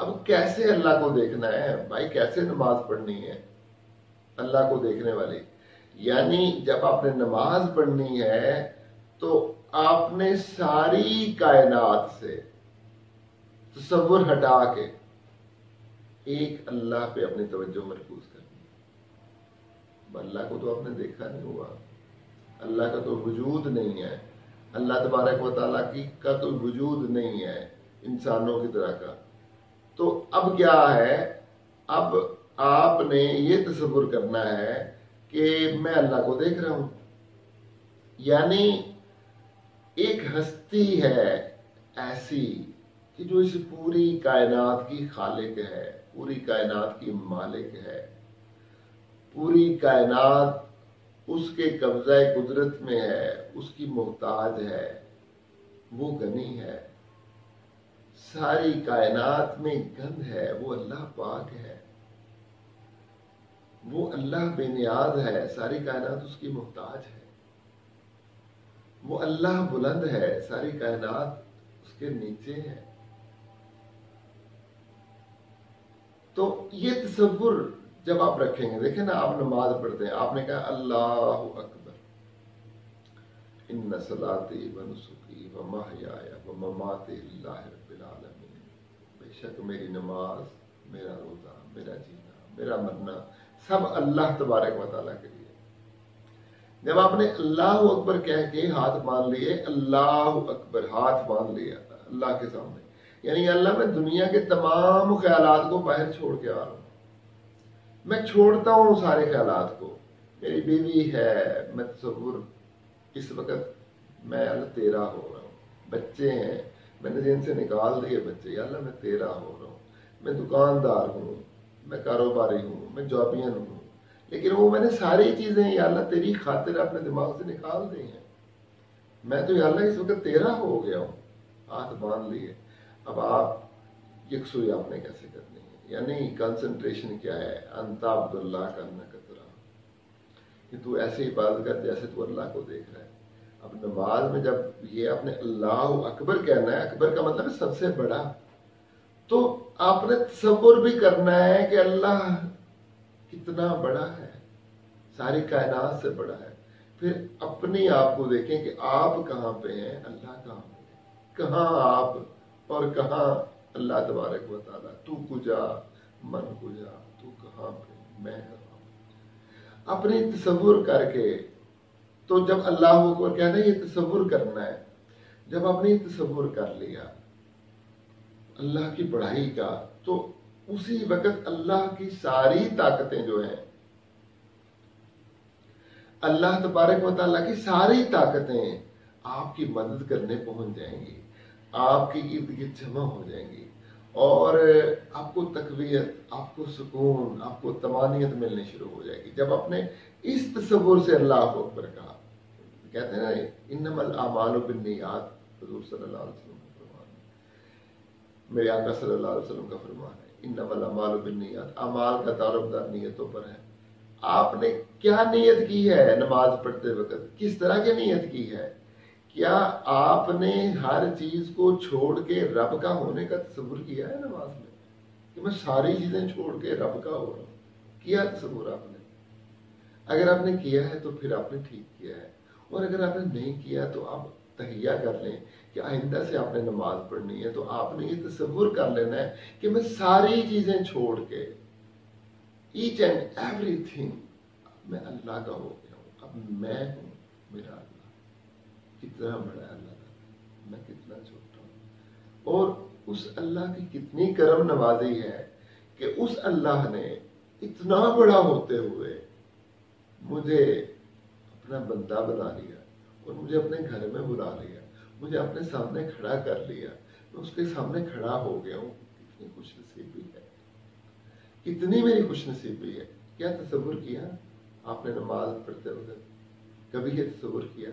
اب کیسے اللہ کو دیکھنا ہے بھائی, کیسے نماز پڑھنی ہے اللہ کو دیکھنے والی؟ یعنی جب آپ نے نماز پڑھنی ہے تو آپ نے ساری کائنات سے تصور ہٹا کے ایک اللہ پہ اپنی توجہ مرکوز کرنی ہے. اللہ کو تو آپ نے دیکھا نہیں ہوا, اللہ کا تو وجود نہیں ہے, اللہ تبارک و تعالیٰ کا تو وجود نہیں ہے انسانوں کی طرح کا. تو اب کیا ہے, اب آپ نے یہ تصور کرنا ہے کہ میں اللہ کو دیکھ رہا ہوں. یعنی ایک ہستی ہے ایسی کہ جو اس پوری کائنات کی خالق ہے, پوری کائنات کی مالک ہے, پوری کائنات اس کے قبضہ قدرت میں ہے, اس کی محتاج ہے, وہ غنی ہے. ساری کائنات میں گند ہے, وہ اللہ پاک ہے, وہ اللہ بے نیاز ہے, ساری کائنات اس کی محتاج ہے. وہ اللہ بلند ہے، ساری کائنات اس کے نیچے ہے. تو یہ تصور جب آپ رکھیں گے، دیکھیں نا، آپ نماز پڑھتے ہیں، آپ نے کہا اللہ اکبر، ان صلاتی و نسکی و محیای و مماتی للہ رب العالمین. بے شک میری نماز، میرا روزہ، میرا جینا، میرا مرنا سب اللہ تبارک و تعالیٰ کے لیے. جب آپ نے اللہ اکبر کہہ کے ہاتھ باندھ لیے، اللہ اکبر ہاتھ باندھ لیا اللہ کے سامنے، یعنی اللہ میں دنیا کے تمام خیالات کو باہر چھوڑ کے آ رہا ہوں. میں چھوڑتا ہوں سارے خیالات کو. میری بیوی ہے، میں تصور اس وقت میں اللہ تیرا ہو رہا ہوں. بچے ہیں، میں نے جن سے نکال دیے بچے، یا اللہ میں تیرا ہو رہا ہوں. میں دکاندار ہوں، میں کاروباری ہوں، میں جابین ہوں، لیکن وہ میں نے ساری چیزیں یا اللہ تیری خاطر اپنے دماغ سے نکال دی ہیں. میں تو یا اللہ اس وقت تیرا ہو گیا ہوں. ہاتھ باندھ لیے. اب آپ یکسوئی آپ نے کیسے کرنی ہے؟ یعنی کنسنٹریشن کیا ہے؟ انت عبد اللہ کرنا کترا، کہ تو ایسے عبادت کر جیسے تو اللہ کو دیکھ رہا ہے. اب نماز میں جب یہ آپ نے اللہ اکبر کہنا ہے، اکبر کا مطلب ہے سب سے بڑا، تو آپ نے تصور بھی کرنا ہے کہ اللہ کتنا بڑا ہے، ساری کائنات سے بڑا ہے. پھر اپنی آپ کو دیکھیں کہ آپ کہاں پہ ہیں، اللہ کہاں پہ ہے، کہاں آپ اور کہاں اللہ تبارک و تعالیٰ. تو کجا من کجا، تو کہاں پہ میں کہاں پہ. اپنی تصور کر کے، تو جب اللہ کو کہنا ہے یہ تصور کرنا ہے. جب آپ نے یہ تصور کر لیا اللہ کی بڑائی کا، تو اسی وقت اللہ کی ساری طاقتیں جو ہیں، اللہ تبارک و تعالیٰ کی ساری طاقتیں آپ کی مدد کرنے پہنچ جائیں گی، آپ کی ارد گرد جمع ہو جائیں گی، اور آپ کو تقویت، آپ کو سکون، آپ کو طمانینت ملنی شروع ہو جائے گی. جب آپ نے اس تصور سے اللہ اکبر کہا، کہتے ہیں نا انما الاعمال بالنیات، حضور صلی اللہ علیہ وسلم کا فرمان ہے، میرے آقا صلی اللہ علیہ وسلم کا فرمان ہے، انما الاعمال بالنیات، اعمال کا تعلق دار نیتوں پر ہے. آپ نے کیا نیت کی ہے نماز پڑھتے وقت؟ کس طرح کی نیت کی ہے؟ کیا آپ نے ہر چیز کو چھوڑ کے رب کا ہونے کا تصور کیا ہے نماز میں، کہ میں ساری چیزیں چھوڑ کے رب کا ہو رہا ہوں؟ کیا تصور آپ نے؟ اگر آپ نے کیا ہے تو پھر آپ نے ٹھیک کیا ہے، اور اگر آپ نے نہیں کیا تو آپ تہیہ کر لیں کہ آئندہ سے آپ نے نماز پڑھنی ہے تو آپ نے یہ تصور کر لینا ہے کہ میں ساری چیزیں چھوڑ کے، ایچ اینڈ ایوری تھنگ میں اللہ کا ہو گیا ہوں. اب میں ہوں، میرا اللہ کتنا بڑا ہے، اللہ تعالیٰ میں کتنا چھوٹا ہوں. اور اس اللہ کی کتنی کرم نوازی ہے کہ اس اللہ نے اتنا بڑا ہوتے ہوئے مجھے اپنا بندہ بنا لیا، اور مجھے اپنے گھر میں بلا لیا، مجھے اپنے سامنے کھڑا کر لیا، میں اس کے سامنے کھڑا ہو گیا ہوں. کتنی خوش نصیبی ہے، کتنی میری خوش نصیبی ہے. کیا تصور کیا آپ نے نماز پڑھتے وقت؟ کبھی یہ تصور کیا؟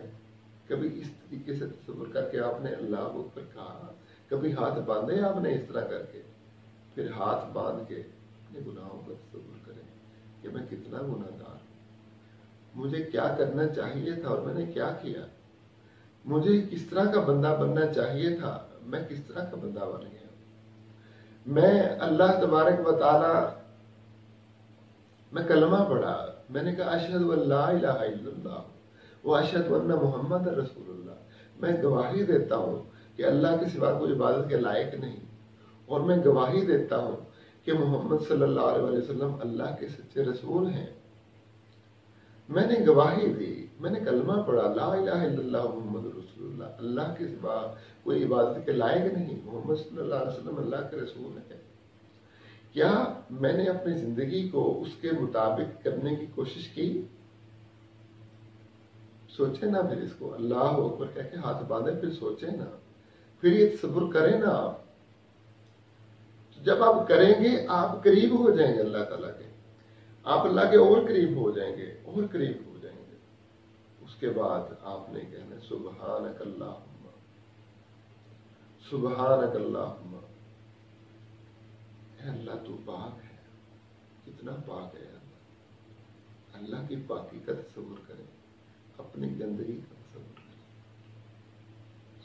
کبھی اس طریقے سے تصور کر کے آپ نے اللہ اکبر کہا؟ کبھی ہاتھ باندھے آپ نے اس طرح کر کے؟ پھر ہاتھ باندھ کے اپنے گناہوں کا تصور کریں کہ میں کتنا گناہ گار ہوں، مجھے کیا کرنا چاہیے تھا اور میں نے کیا کیا، مجھے کس طرح کا بندہ بننا چاہیے تھا، میں کس طرح کا بندہ بن گیا. میں اللہ تبارک و تعالی، میں کلمہ پڑھا، میں نے کہا اشہد ان لا الہ الا اللہ و اشہد ان محمد رسول اللہ. میں گواہی دیتا ہوں کہ اللہ کے سوا کوئی عبادت کے لائق نہیں، اور میں گواہی دیتا ہوں کہ محمد صلی اللہ علیہ وسلم اللہ کے سچے رسول ہیں. میں نے گواہی دی، میں نے کلمہ پڑھا لا الہ الا اللہ محمد رسول اللہ، اللہ کے سوا کوئی عبادت کے لائق نہیں، محمد صلی اللہ علیہ وسلم اللہ کے رسول ہے. کیا میں نے اپنی زندگی کو اس کے مطابق کرنے کی کوشش کی؟ سوچیں نا پھر اس کو، اللہ اکبر کہہ کے ہاتھ باندھے، پھر سوچیں نا، پھر یہ تصور کریں نا آپ. جب آپ کریں گے آپ قریب ہو جائیں گے اللہ تعالیٰ کے، آپ اللہ کے اور قریب ہو جائیں گے، اور قریب ہو جائیں گے. اس کے بعد آپ نے کہنا سبحانک اللہم، سبحانک اللہم، اے اللہ تو پاک ہے، کتنا پاک ہے اللہ. اللہ کی پاکی کا تصور کریں، اپنی گندگی کا تصور کریں.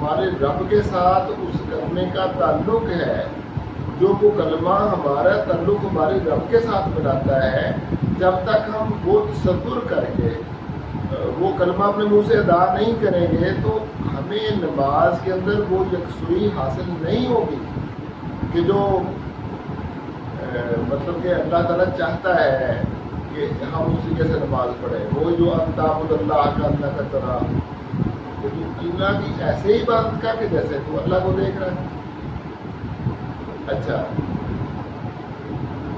ہمارے رب کے ساتھ اس کلمے کا تعلق ہے، جو وہ کلمہ ہمارا تعلق ہمارے رب کے ساتھ بناتا ہے، جب تک ہم وہ تصور کر کے وہ کلمہ اپنے منہ سے ادا نہیں کریں گے تو ہمیں نماز کے اندر وہ یکسوئی حاصل نہیں ہوگی کہ جو مطلب کہ اللہ تعالیٰ چاہتا ہے کہ ہم اس طریقے سے نماز پڑھیں. وہ جو انتابد اللہ کا اللہ کا طرح اللہ کی ایسے ہی بات کر کے جیسے تو اللہ کو دیکھ رہا ہے. اچھا،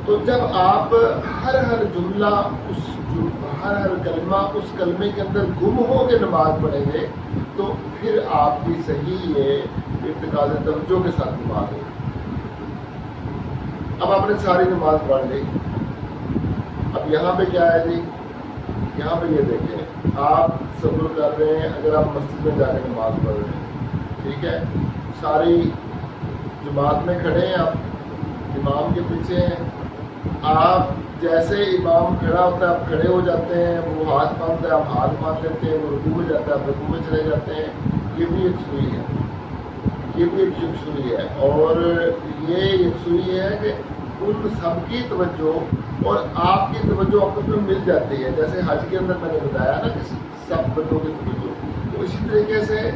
تو جب آپ ہر جملہ ہر کلمہ اس کلمے کے اندر گم ہو کے نماز پڑھیں گے تو پھر آپ کی صحیح ارتکاز توجہ کے ساتھ نماز ہے. اب آپ نے ساری نماز پڑھ لی. اب یہاں پہ کیا ہے جی؟ یہاں پہ یہ دیکھیں، آپ صبر کر رہے ہیں. اگر آپ مسجد میں جا کے نماز پڑھ رہے ہیں، ٹھیک ہے، ساری جماعت میں کھڑے ہیں، آپ امام کے پیچھے ہیں. آپ جیسے امام کھڑا ہوتا ہے آپ کھڑے ہو جاتے ہیں، وہ ہاتھ باندھتا ہے آپ ہاتھ باندھ لیتے ہیں، وہ رکوع میں جاتا ہے آپ رکوع میں چلے جاتے ہیں. یہ بھی یکسوئی ہے، یہ بھی ایک یکسوئی ہے. اور یہ یکسوئی ہے کہ ان سب کی توجہ اور آپ کی توجہ آپس میں مل جاتی ہے. جیسے حج کے اندر میں نے بتایا نا کہ سب بندوں کی توجہ، تو اسی طریقے سے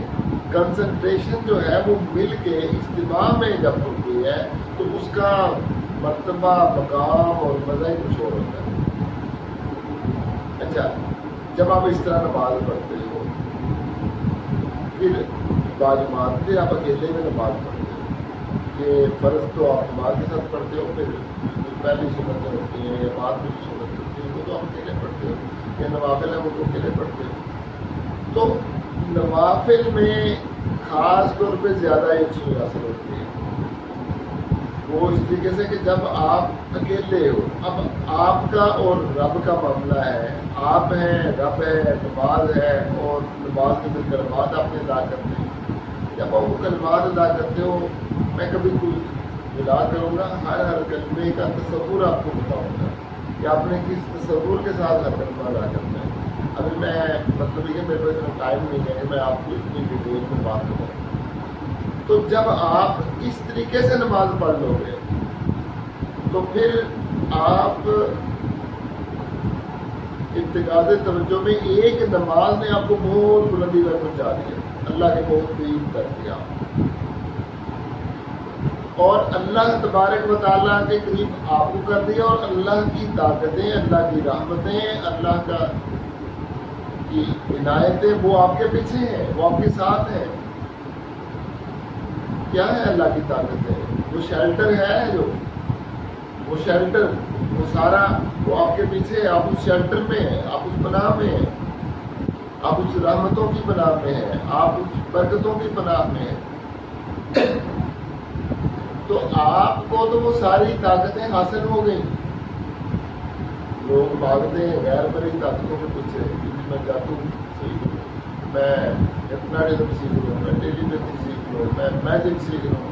کنسنٹریشن جو ہے وہ مل کے اجتماع میں جب ہوتی ہے تو اس کا مرتبہ، مقام اور مزہ ہی کچھ اور ہوتا ہے. اچھا، جب آپ اس طرح نماز پڑھتے ہو، پھر باجماعت، پھر آپ اکیلے میں نماز پڑھتے ہو. یہ فرض تو آپ نماز کے ساتھ پڑھتے ہو، پھر پہلی سنتیں ہوتی ہیں یا بعد میں سنت ہوتی ہے وہ تو آپ اکیلے پڑھتے ہو، یا نوافل ہے وہ تو اکیلے پڑھتے ہو. تو نوافل میں خاص طور پہ زیادہ یکسوئی حاصل ہوتی ہے. وہ اس طریقے سے کہ جب آپ اکیلے ہو، اب آپ کا اور رب کا معاملہ ہے، آپ ہیں، رب ہے، نماز ہے، اور نماز کے اندر کلمات آپ نے ادا کرتے ہیں. جب آپ وہ کلمات ادا کرتے ہو، میں کبھی کچھ ادا کروں گا، ہر کلمے کا تصور آپ کو بتاؤں گا کہ آپ نے کس تصور کے ساتھ ہر کلمہ ادا کرنا ہے. ابھی میں مطلب یہ میرے پاس اتنا ٹائم نہیں ہے کہ میں آپ کو اتنی ڈیٹیل میں بات کروں. تو جب آپ اس طریقے سے نماز پڑھ لو گے تو پھر آپ ارتکاز توجہ میں ایک نماز نے آپ کو بہت بلندی تک پہنچا دیا، اللہ کے بہت قریب کر دیا، اور اللہ تبارک و تعالیٰ کے قریب آپ کو کر دیا. اور اللہ کی طاقتیں، اللہ کی رحمتیں، اللہ کا کی عنایتیں وہ آپ کے پیچھے ہیں، وہ آپ کے ساتھ ہیں. کیا ہے اللہ کی طاقت ہے؟ وہ شیلٹر ہے، جو وہ شیلٹر، وہ سارا وہ آپ کے پیچھے ہے. آپ اس شیلٹر میں ہیں، آپ اس پناہ میں ہیں، آپ اس رحمتوں کی پناہ میں ہیں، آپ اس برکتوں کی پناہ میں ہیں. تو آپ کو تو وہ ساری طاقتیں حاصل ہو گئی. لوگ بھاگتے ہیں غیر مرئی طاقتوں کے پیچھے، میں جادو سیکھ لوں، میں ہپناٹزم سیکھ لوں، میں ٹیلی پیتھی سیکھ لوں، میں میجک سیکھ لوں،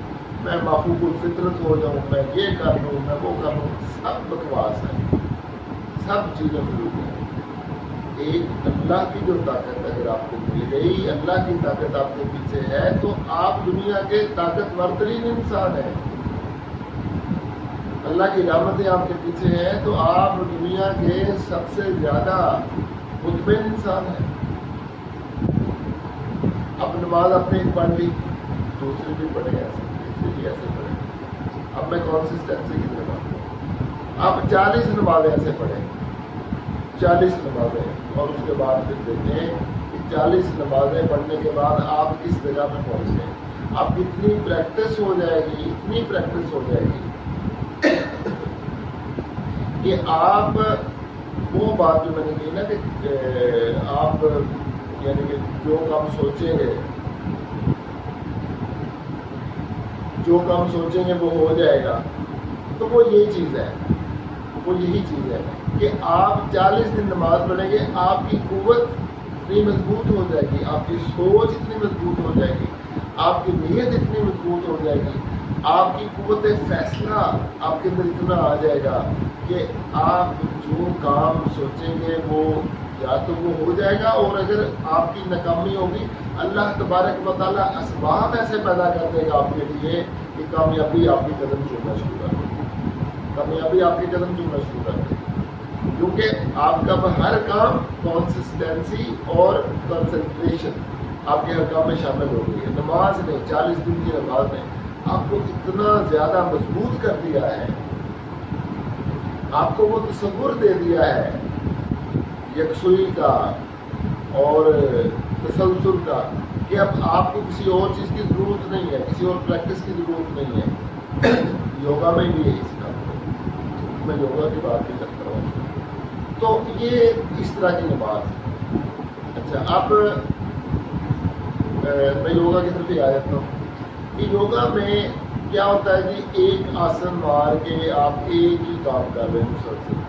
میں معفوق الفطرت ہو جاؤں، میں یہ کر لوں، میں وہ کر لوں. سب بکواس ہے، سب چیزیں فلوک ہیں. ایک اللہ کی جو طاقت اگر آپ کو مل گئی، اللہ کی طاقت آپ کے پیچھے ہے تو آپ دنیا کے طاقتور ترین انسان ہیں. اللہ کی رحمتیں آپ کے پیچھے ہیں تو آپ دنیا کے سب سے زیادہ مطمئن انسان ہیں. اب نماز آپ نے ایک پڑھ لی، دوسری بھی پڑھے، ایسے تیسری بھی ایسے پڑھے. اب میں کنسسٹنسی کی طرف آتا ہوں. آپ 40 نمازیں ایسے پڑھیں، 40 نمازیں، اور اس کے بعد پھر دیکھیں کہ 40 نمازیں پڑھنے کے بعد آپ کس جگہ پہ پہنچ گئے. آپ کی اتنی پریکٹس ہو جائے گی، اتنی پریکٹس ہو جائے گی کہ آپ وہ بات جو میں نے کہی نا کہ آپ یعنی کہ جو کام سوچیں گے، جو کام سوچیں گے وہ ہو جائے گا. تو وہ یہ چیز ہے، وہ یہی چیز ہے کہ آپ 40 دن نماز پڑھیں گے، آپ کی قوت اتنی مضبوط ہو جائے گی، آپ کی سوچ اتنی مضبوط ہو جائے گی، آپ کی نیت اتنی مضبوط ہو جائے گی، آپ کی قوت فیصلہ آپ کے اندر اتنا آ جائے گا کہ آپ جو کام سوچیں گے وہ یا تو وہ ہو جائے گا، اور اگر آپ کی ناکامی ہوگی اللہ تبارک و تعالیٰ اسباب ایسے پیدا کر دے گا آپ کے لیے کہ کامیابی آپ کی قدم چومنا شروع کر دے، کامیابی آپ کے قدم چومنا شروع کر دے، کیونکہ آپ کا ہر کام کنسسٹینسی اور کنسنٹریشن آپ کے ہر کام میں شامل ہو گئی ہے۔ نماز نے 40 دن کی نماز نے آپ کو اتنا زیادہ مضبوط کر دیا ہے، آپ کو وہ تصور دے دیا ہے یکسوئی کا اور تسلسل کا، کہ اب آپ کو کسی اور چیز کی ضرورت نہیں ہے، کسی اور پریکٹس کی ضرورت نہیں ہے۔ یوگا میں بھی ہے اس کا، میں یوگا کی بات بھی کرتا ہوں، تو یہ اس طرح کی نماز۔ اچھا، اب میں یوگا کی طرف ہی آ جاتا ہوں کہ یوگا میں کیا ہوتا ہے کہ ایک آسن مار کے آپ ایک ہی کام کر رہے ہیں مسلسل،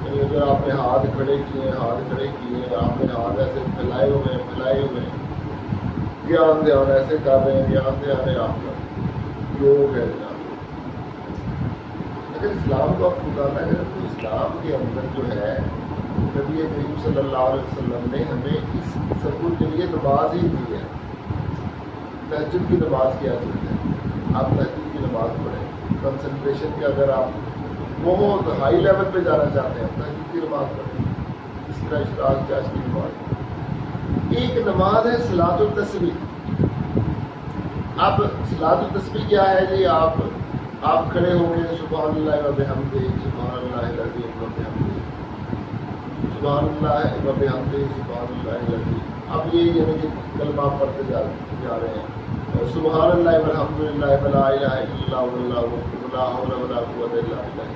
یعنی اگر آپ نے ہاتھ کھڑے کیے، آپ نے ہاتھ ایسے پھیلائے ہوئے دھیان دھیان ایسے کر رہے ہیں، دھیان دھیان آپ کا یوگ ہے جناب۔ اگر اسلام کو آپ بتانا ہے تو اسلام کے اندر جو ہے نبی کریم صلی اللہ علیہ وسلم نے ہمیں اس تصور کے لیے نماز ہی دی ہے۔ تہجد کی نماز کیا چیز ہے؟ آپ تہجد کی نماز پڑھیں، کنسنٹریشن کے اگر آپ بہت ہائی لیول پہ جانا چاہتے ہیں تہجد کی نماز پڑھیں، اس طرح اشراق چاش کی نماز۔ ایک نماز ہے صلاۃ التسبیح۔ اب صلاۃ التسبیح کیا ہے جی؟ آپ کھڑے ہو گئے، سبحان اللہ و بحمدہ، سبحان اللہ العظیم و بحمدہ، سبحان اللہ و بحمدہ، سبحان اللہ العظیم۔ اب یہ یعنی کہ کلمہ پڑھتے جا رہے ہیں، سبحان اللہ والحمد للہ ولا الہ الا اللہ واللہ اکبر لا حول ولا قوۃ الا باللہ،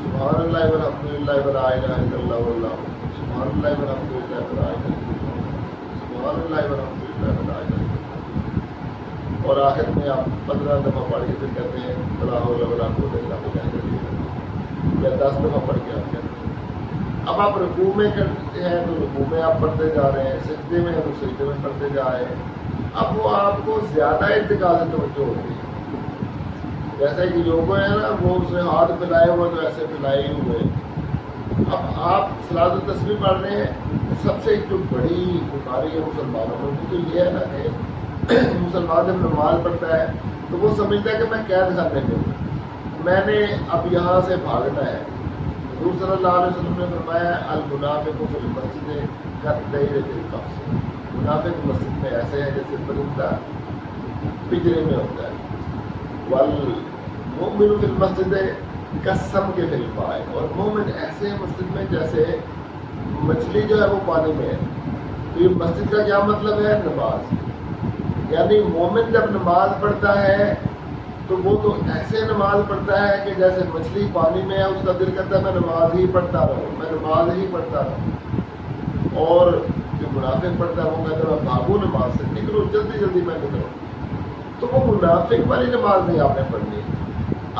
سبحان اللہ والحمد للہ ولا الہ الا اللہ واللہ اکبر، سبحان اللہ والحمد للہ ولا الہ الا اللہ، سبحان اللہ والحمد للہ ولا الہ الا اللہ، اور آخر میں آپ 15 دفعہ پڑھ کے پھر کہتے ہیں لا حول ولا قوۃ الا باللہ، یا 10 دفعہ پڑھ کے آپ کہتے ہیں۔ اب آپ رکوع میں کرتے ہیں تو رکوع میں آپ پڑھتے جا رہے ہیں، سجدے میں ہیں تو سجدے میں پڑھتے جا رہے ہیں۔ اب وہ آپ کو زیادہ ارتقاء سے توجہ ہوتی ہے، جیسے کہ یوگا ہے نا، وہ اس میں ہاتھ پھیلائے ہوئے تو ایسے پھیلائے ہوئے۔ اب آپ صلاۃ التسبیح پڑھ رہے ہیں، سب سے جو بڑی بیماری ہے مسلمانوں کی تو یہ ہے نا کہ مسلمان جب نماز پڑھتا ہے تو وہ سمجھتا ہے کہ میں قید خانے میں ہوں، میں نے اب یہاں سے بھاگنا ہے۔ حضور صلی اللہ علیہ وسلم نے فرمایا المنافق فی المسجد کالطیر فی القفص، منافق مسجد میں ایسے ہے جیسے پرندہ پنجرے میں ہوتا ہے، والمؤمن فی المسجد کالسمک فی الماء، اور مومن ایسے ہے مسجد میں جیسے مچھلی جو ہے وہ پانی میں ہے۔ تو یہ مسجد کا کیا مطلب ہے؟ نماز، یعنی مومن جب نماز پڑھتا ہے تو وہ تو ایسے نماز پڑھتا ہے کہ جیسے مچھلی پانی میں ہے، اس کا دل کرتا ہے میں نماز ہی پڑھتا رہوں، میں نماز ہی پڑھتا رہوں۔ اور جو منافق پڑھتا ہے وہ کہتا ہے میں بھاگوں نماز سے، نکلو جلدی جلدی میں نکلوں۔ تو وہ منافق والی نماز نہیں آپ نے پڑھنی ہے،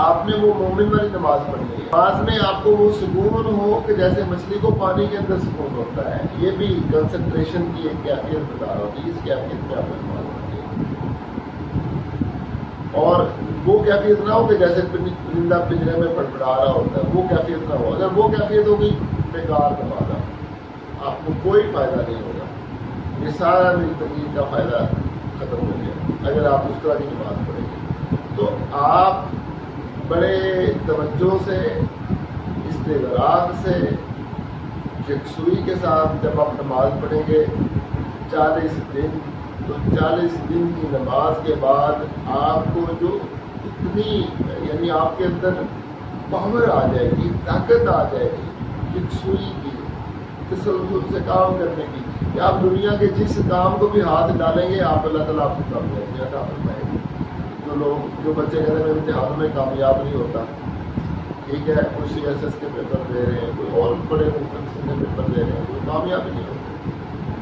آپ نے وہ مومن والی نماز پڑھنی ہے۔ نماز میں آپ کو وہ سکون ہو کہ جیسے مچھلی کو پانی کے اندر سکون ہوتا ہے۔ یہ بھی کنسنٹریشن کی ایک کیفیت بتا رہا ہوں، اس کیفیت میں آپ نے نماز پڑھنی ہے، اور وہ کیفیت نہ ہو کہ جیسے پرندہ پنجرے میں پڑپڑا رہا ہوتا ہے، وہ کیفیت نہ ہو۔ اگر وہ کیفیت ہوگی بیکار نماز، آپ کو کوئی فائدہ نہیں ہوگا، یہ سارا زندگی کا فائدہ ختم ہو گیا اگر آپ اس طرح کی نماز پڑھیں گے۔ تو آپ بڑے توجہ سے، استغراق سے، یکسوئی کے ساتھ جب آپ نماز پڑھیں گے 40 دن، تو 40 دن کی نماز کے بعد آپ کو جو اتنی یعنی آپ کے اندر پاور آ جائے گی، طاقت آ جائے گی یکسوئی کی، تسلسل سے کام کرنے کی، کہ آپ دنیا کے جس کام کو بھی ہاتھ ڈالیں گے آپ اللہ تعالیٰ آپ کو کامیابی عطا فرمائیں گے۔ جو بچے کہتے ہیں امتحان میں کامیاب نہیں ہوتا، ٹھیک ہے، کوئی سی ایس ایس کے پیپر دے رہے ہیں، کوئی اور بڑے مختلف کے پیپر دے رہے ہیں، کوئی کامیاب نہیں ہوتا۔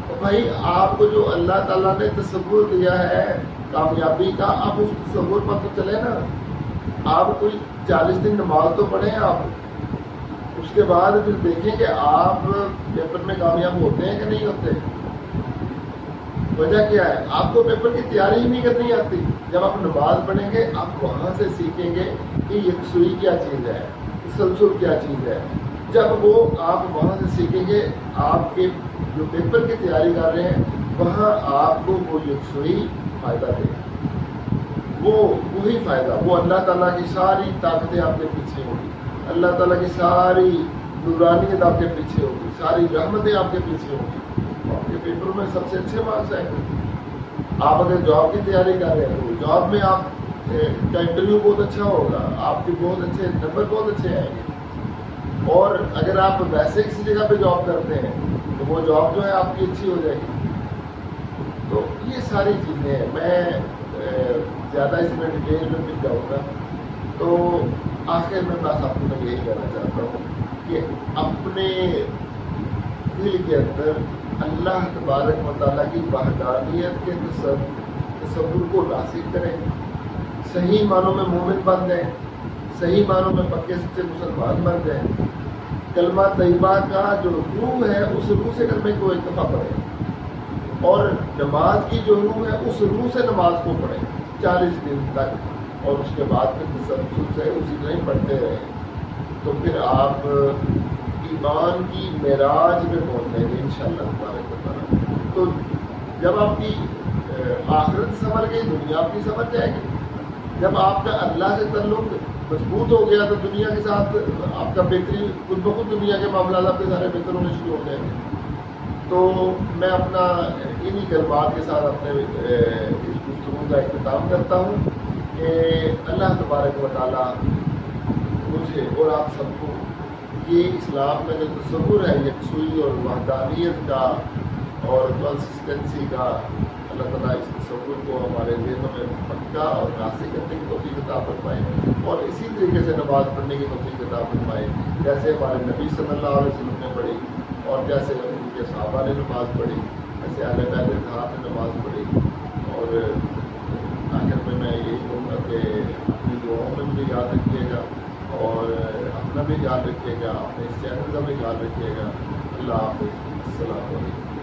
تو بھائی آپ کو جو اللہ تعالیٰ نے تصور دیا ہے کامیابی کا، آپ اس تصور پر تو چلے نا۔ آپ کوئی 40 دن نماز تو پڑھیں آپ، اس کے بعد پھر دیکھیں کہ آپ پیپر میں کامیاب ہوتے ہیں کہ نہیں ہوتے۔ وجہ کیا ہے؟ آپ کو پیپر کی تیاری ہی نہیں کرنی آتی۔ جب آپ نماز پڑھیں گے آپ وہاں سے سیکھیں گے کہ یکسوئی کیا چیز ہے، تسلسل کیا چیز ہے، جب وہ آپ وہاں سے سیکھیں گے، آپ کے جو پیپر کی تیاری کر رہے ہیں وہاں آپ کو وہ یکسوئی فائدہ دے گا، وہی فائدہ، وہ اللہ تعالیٰ کی ساری طاقتیں آپ کے پیچھے ہوگی، اللہ تعالیٰ کی ساری نورانیت آپ کے پیچھے ہوگی، ساری رحمتیں آپ کے پیچھے ہوگی، آپ کے پیپر میں سب سے اچھے مارکس آئیں گے۔ آپ اگر جاب کی تیاری کر رہے ہیں تو جاب میں آپ کا انٹرویو بہت اچھا ہوگا، آپ کے بہت اچھے نمبر بہت اچھے آئیں گے، اور اگر آپ ویسے کسی جگہ پہ جاب کرتے ہیں تو وہ جاب جو ہے آپ کی اچھی ہو جائے گی۔ تو یہ ساری چیزیں ہیں، میں زیادہ اس میں ڈیٹیل میں بھی جاؤں گا، تو آخر میں بس آپ کو میں یہی کہنا چاہتا ہوں کہ اپنے دل کے اندر اللہ تبارک و تعالیٰ کی وحدانیت کے تصور کو راسخ کریں، صحیح معنوں میں مومن بن جائیں، صحیح معنوں میں پکے سچے مسلمان بن جائیں، کلمہ طیبہ کا جو روح ہے اس روح سے کلمے کو ایک دفعہ پڑھیں، اور نماز کی جو روح ہے اس روح سے نماز کو پڑھیں 40 دن تک، اور اس کے بعد پھر تسلسل سے اسی طرح پڑھتے رہیں، تو پھر آپ ایمان کی معراج میں پہنچ جائیں گے انشاءاللہ تبارک و تعالیٰ۔ تو جب آپ کی آخرت سنور گئی، دنیا آپ کی سنور جائے گی۔ جب آپ کا اللہ سے تعلق مضبوط ہو گیا تو دنیا کے ساتھ آپ کا بہتری خود بخود، دنیا کے معاملات آپ کے سارے بہتر ہونے شروع ہو جائیں گے۔ تو میں اپنا انہی کلمات کے ساتھ اپنے اس گفتگو کا اختتام کرتا ہوں کہ اللہ تبارک و تعالیٰ مجھے اور آپ سب کو یہ اسلام کا جو تصور ہے یکسوئی اور وحدانیت کا اور کنسسٹنسی کا، اللہ تعالیٰ اس تصور کو ہمارے ذہنوں میں پکا اور راسخ کرنے کی توفیق عطا فرمائے، اور اسی طریقے سے نماز پڑھنے کی توفیق عطا فرمائے جیسے ہمارے نبی صلی اللہ علیہ وسلم نے پڑھی، اور جیسے ان کے صحابہ نے نماز پڑھی، ایسے اہل بیت اتحاد نے نماز پڑھی۔ اور آخر میں یہی کہوں گا کہ اپنی دعاؤں میں مجھے یاد رکھیے گا، اور اپنا بھی خیال رکھیے گا، اپنے اس چینل کا بھی خیال رکھیے گا۔ اللہ حافظ، السلام علیکم۔